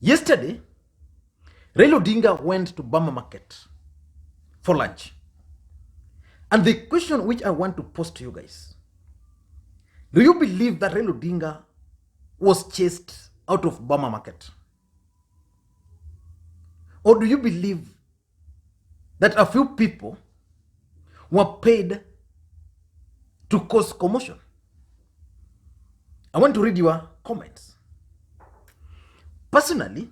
Yesterday, Raila Odinga went to Burma Market for lunch. And the question which I want to pose to you guys, do you believe that Raila Odinga was chased out of Burma Market? Or do you believe that a few people were paid to cause commotion? I want to read your comments. Personally,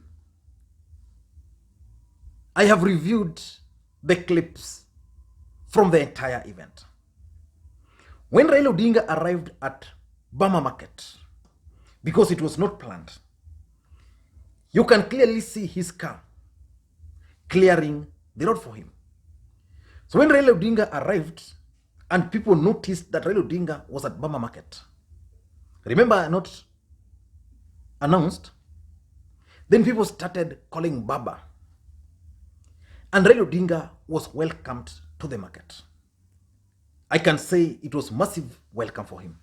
I have reviewed the clips from the entire event. When Raila Odinga arrived at Burma Market, because it was not planned, you can clearly see his car clearing the road for him. So when Raila Odinga arrived and people noticed that Raila Odinga was at Burma Market, remember, not announced, then people started calling Baba. And Raila Odinga was welcomed to the market. I can say it was massive welcome for him.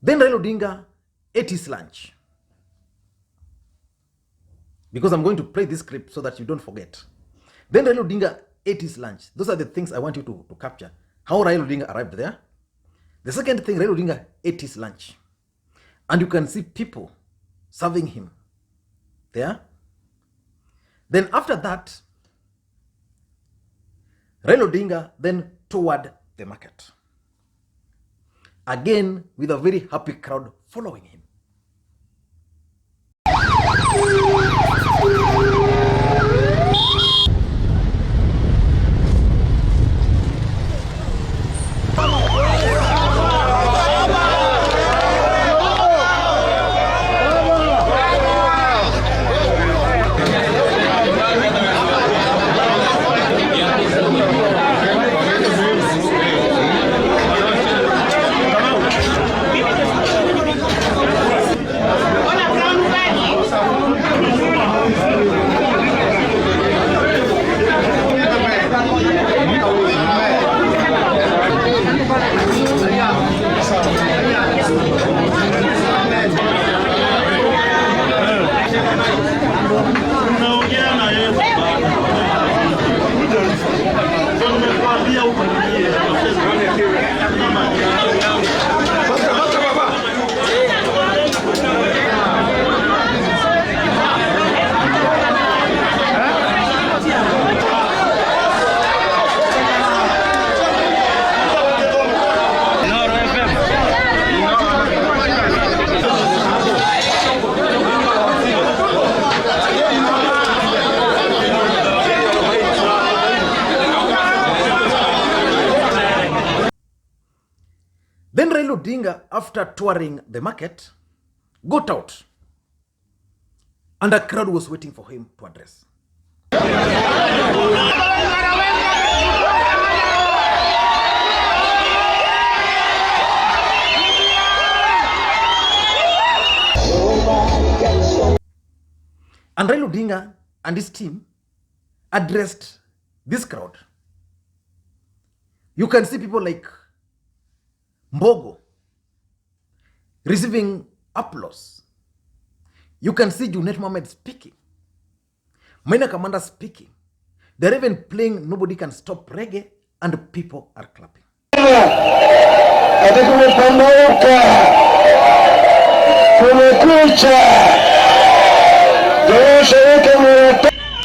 Then Raila Odinga ate his lunch. Because I'm going to play this clip so that you don't forget. Then Raila Odinga ate his lunch. Those are the things I want you to capture. How Raila Odinga arrived there. The second thing, Raila Odinga ate his lunch. And you can see people serving him there. Then after that, Raila Odinga then toured the market. Again, with a very happy crowd following him. Then Raila Odinga, after touring the market, got out. And a crowd was waiting for him to address. And Raila Odinga and his team addressed this crowd. You can see people like Mbogo receiving applause. You can see Junet Mohammed speaking. Maina Kamanda speaking. They're even playing Nobody Can Stop Reggae and people are clapping.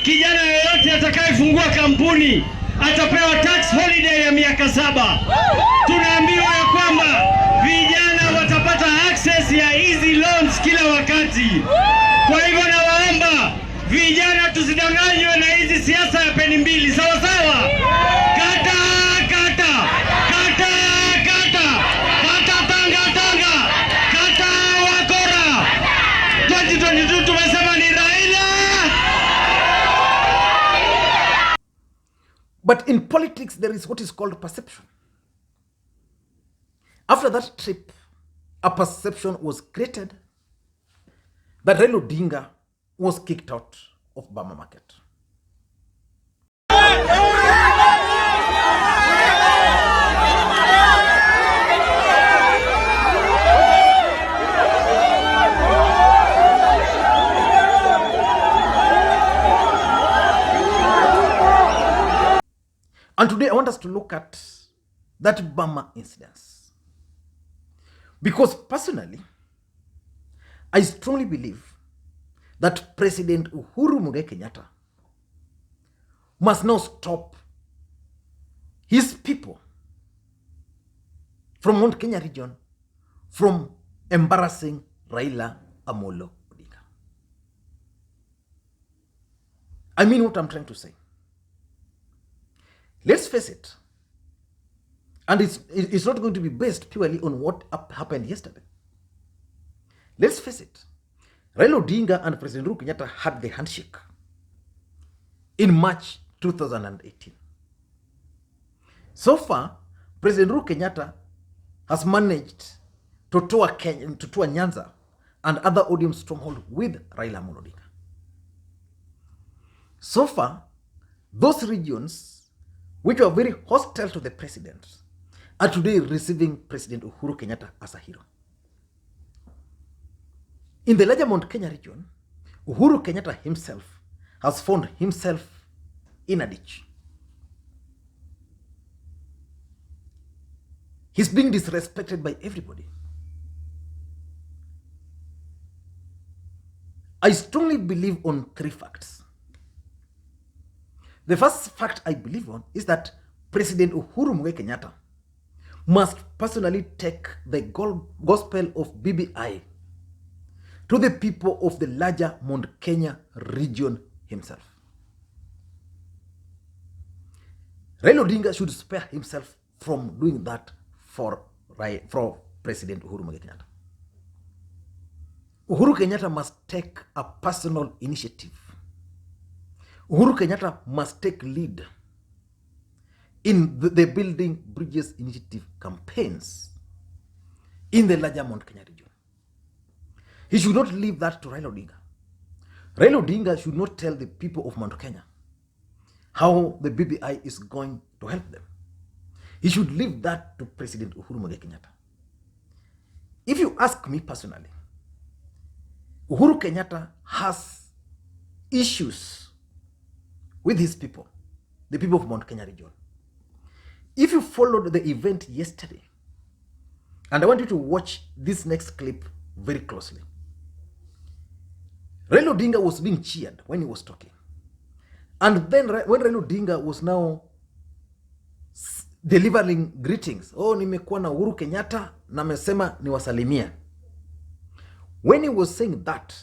Kijana yoyote atakayefungua kampuni atapewa tax holiday ya miaka 7. Tunaambiwa ya kwamba vijana watapata access ya easy loans kila wakati. Kwa hivyo nawaomba vijana tusidanganywe na hizi siasa ya peni mbili. Sawa sawa? Kata kata kata kata kata tanga tanga kata wakora. 2022 tumesema ni Raila. But in politics, there is what is called perception. After that trip, a perception was created that Raila Odinga was kicked out of Burma Market. want us to look at that Burma incident. Because personally, I strongly believe that President Uhuru Kenyatta must now stop his people from Mount Kenya region from embarrassing Raila Amolo Odinga. I mean what I'm trying to say. Let's face it. And it's not going to be based purely on what happened yesterday. Let's face it. Raila Odinga and President Uhuru Kenyatta had the handshake in March 2018. So far, President Uhuru Kenyatta has managed to tour Nyanza and other ODM strongholds with Raila Amolo Odinga. So far, those regions which were very hostile to the president are today receiving President Uhuru Kenyatta as a hero. In the larger Mount Kenya region, Uhuru Kenyatta himself has found himself in a ditch. He's being disrespected by everybody. I strongly believe on 3 facts. The first fact I believe on is that President Uhuru Kenyatta must personally take the gospel of BBI to the people of the larger Mount Kenya region himself. Raila Odinga should spare himself from doing that for President Uhuru Kenyatta. Uhuru Kenyatta must take a personal initiative. Uhuru Kenyatta must take lead in the building bridges initiative campaigns in the larger Mount Kenya region. He should not leave that to Raila Odinga. Raila Odinga should not tell the people of Mount Kenya how the BBI is going to help them. He should leave that to President Uhuru Kenyatta. If you ask me personally, Uhuru Kenyatta has issues with his people, the people of Mount Kenya region. If you followed the event yesterday, and I want you to watch this next clip very closely. Raila Odinga was being cheered when he was talking. And then when Raila Odinga was now delivering greetings, nimekuwa na Uhuru Kenyatta na amesema niwasalimia. When he was saying that,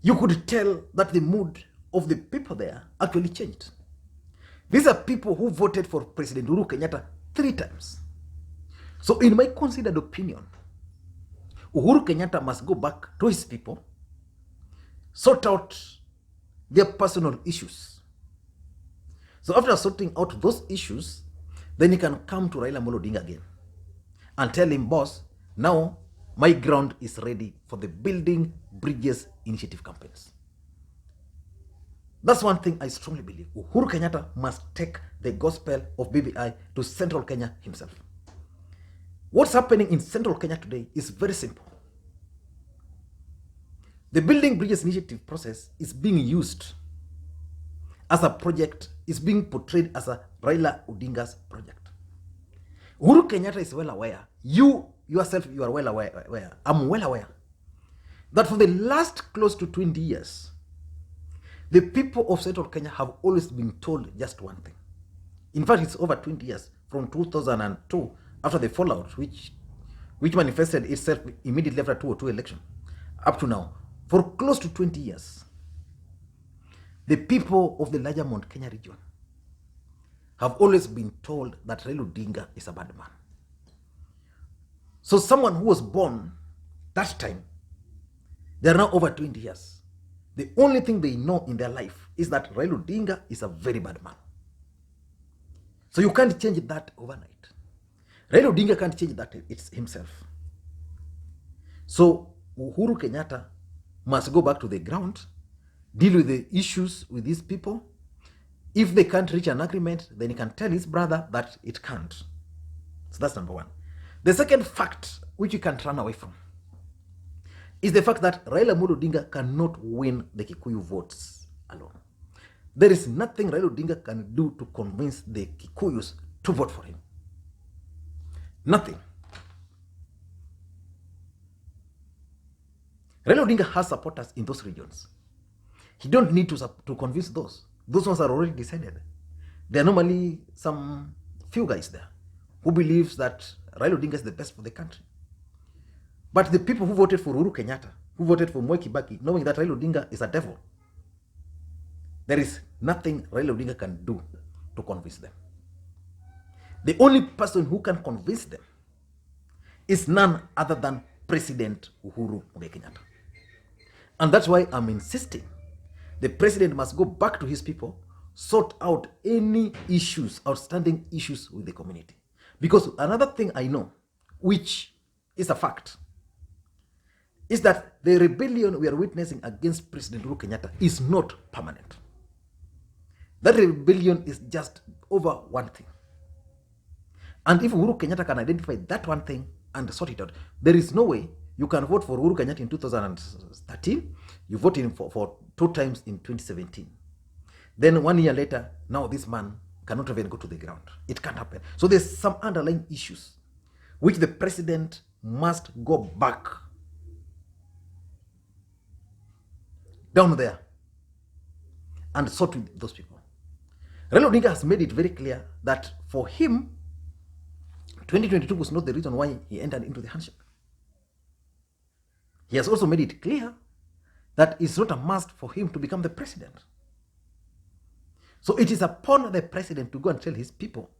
you could tell that the mood of the people there actually changed. These are people who voted for President Uhuru Kenyatta 3 times. So in my considered opinion, Uhuru Kenyatta must go back to his people, sort out their personal issues. So after sorting out those issues, then he can come to Raila Amolo Odinga again and tell him, boss, now my ground is ready for the building bridges initiative campaigns. That's one thing I strongly believe. Uhuru Kenyatta must take the gospel of BBI to Central Kenya himself. What's happening in Central Kenya today is very simple. The building bridges initiative process is being used as a project, is being portrayed as a Raila Odinga's project. Uhuru Kenyatta is well aware. You yourself, you are well aware. I'm well aware that for the last close to 20 years, the people of Central Kenya have always been told just one thing. In fact, it's over 20 years, from 2002, after the fallout, which manifested itself immediately after 2002 election, up to now. For close to 20 years, the people of the larger Mount Kenya region have always been told that Raila Odinga is a bad man. So someone who was born that time, they are now over 20 years. The only thing they know in their life is that Raila Odinga is a very bad man. So you can't change that overnight. Raila Odinga can't change that himself. So Uhuru Kenyatta must go back to the ground, deal with the issues with these people. If they can't reach an agreement, then he can tell his brother that it can't. So that's number one. The second fact, which you can't run away from, is the fact that Raila Amolo Odinga cannot win the Kikuyu votes alone. There is nothing Raila Odinga can do to convince the Kikuyus to vote for him. Nothing. Raila Odinga has supporters in those regions. He don't need to convince those. Those ones are already decided. There are normally some few guys there who believes that Raila Odinga is the best for the country. But the people who voted for Uhuru Kenyatta, who voted for Mwai Kibaki, knowing that Raila Odinga is a devil, there is nothing Raila Odinga can do to convince them. The only person who can convince them is none other than President Uhuru Kenyatta. And that's why I'm insisting the president must go back to his people, sort out any issues, outstanding issues with the community. Because another thing I know, which is a fact, is that the rebellion we are witnessing against President Uhuru Kenyatta is not permanent. That rebellion is just over one thing. And if Uhuru Kenyatta can identify that one thing and sort it out, there is no way you can vote for Uhuru Kenyatta in 2013, you vote in for 2 times in 2017. Then 1 year later, now this man cannot even go to the ground. It can't happen. So there's some underlying issues which the president must go back down there and sort with those people. Raila Odinga has made it very clear that for him, 2022 was not the reason why he entered into the handshake. He has also made it clear that it's not a must for him to become the president. So it is upon the president to go and tell his people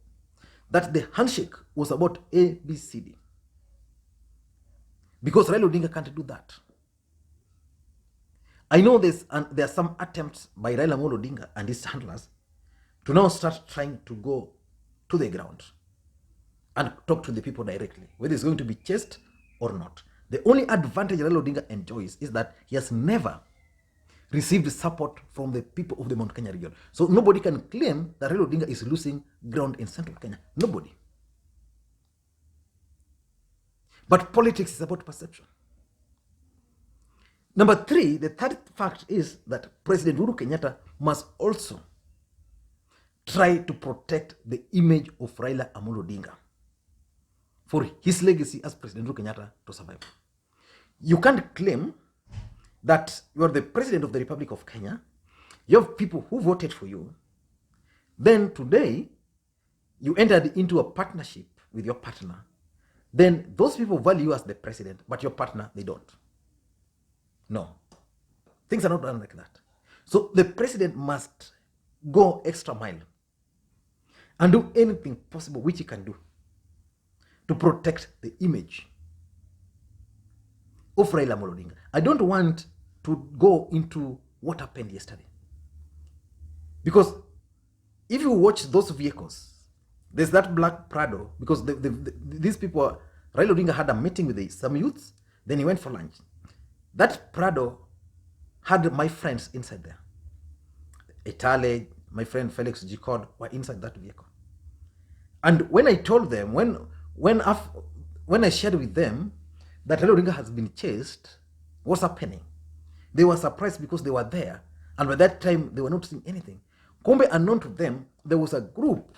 that the handshake was about A, B, C, D. Because Raila Odinga can't do that. I know this, and there are some attempts by Raila Odinga and his handlers to now start trying to go to the ground and talk to the people directly, whether it's going to be chased or not. The only advantage Raila Odinga enjoys is that he has never received support from the people of the Mount Kenya region. So nobody can claim that Raila Odinga is losing ground in central Kenya. Nobody. But politics is about perception. Number 3, the third fact is that President Uhuru Kenyatta must also try to protect the image of Raila Amolo Odinga for his legacy as President Uhuru Kenyatta to survive. You can't claim that you are the president of the Republic of Kenya, you have people who voted for you, then today you entered into a partnership with your partner, then those people value you as the president, but your partner, they don't. No. Things are not done like that. So the president must go extra mile and do anything possible which he can do to protect the image of Raila Amolo Odinga. I don't want to go into what happened yesterday. Because if you watch those vehicles, there's that black Prado, because these people, Raila Odinga had a meeting with some youths, then he went for lunch. That Prado had my friends inside there. Etale, my friend Felix Gicod were inside that vehicle. And when I told them, when I shared with them that Raila Odinga has been chased, what's happening? They were surprised because they were there, and by that time they were not seeing anything. Kumbe, unknown to them, there was a group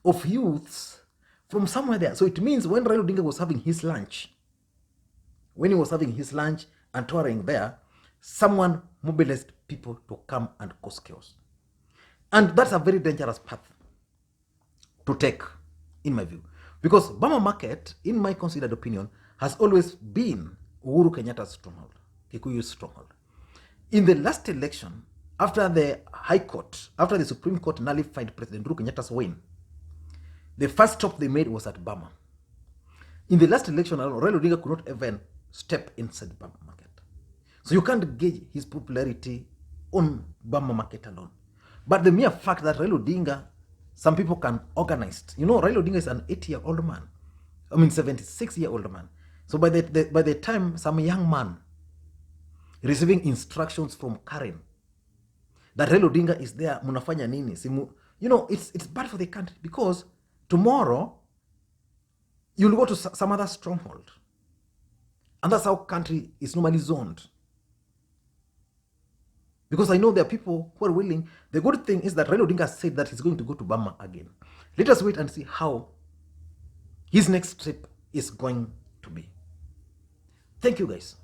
of youths from somewhere there. So it means when Raila Odinga was having his lunch, when he was having his lunch and touring there, someone mobilized people to come and cause chaos. And that's a very dangerous path to take, in my view. Because Burma Market, in my considered opinion, has always been Uhuru Kenyatta's stronghold, Kikuyu's stronghold. In the last election, after the High Court, after the Supreme Court nullified President Uhuru Kenyatta's win, the first stop they made was at Burma. In the last election, Raila Odinga could not even step inside Burma Market. So you can't gauge his popularity on Burma Market alone. But the mere fact that Raila Odinga, some people can organize. You know, Raila Odinga is an 80-year-old man. 76-year-old man. So by the time some young man receiving instructions from Karen that Raila Odinga is there, munafanya nini? You know, it's bad for the country, because tomorrow you'll go to some other stronghold. And that's how country is normally zoned. Because I know there are people who are willing. The good thing is that Raila Odinga said that he's going to go to Burma again. Let us wait and see how his next trip is going to be. Thank you, guys.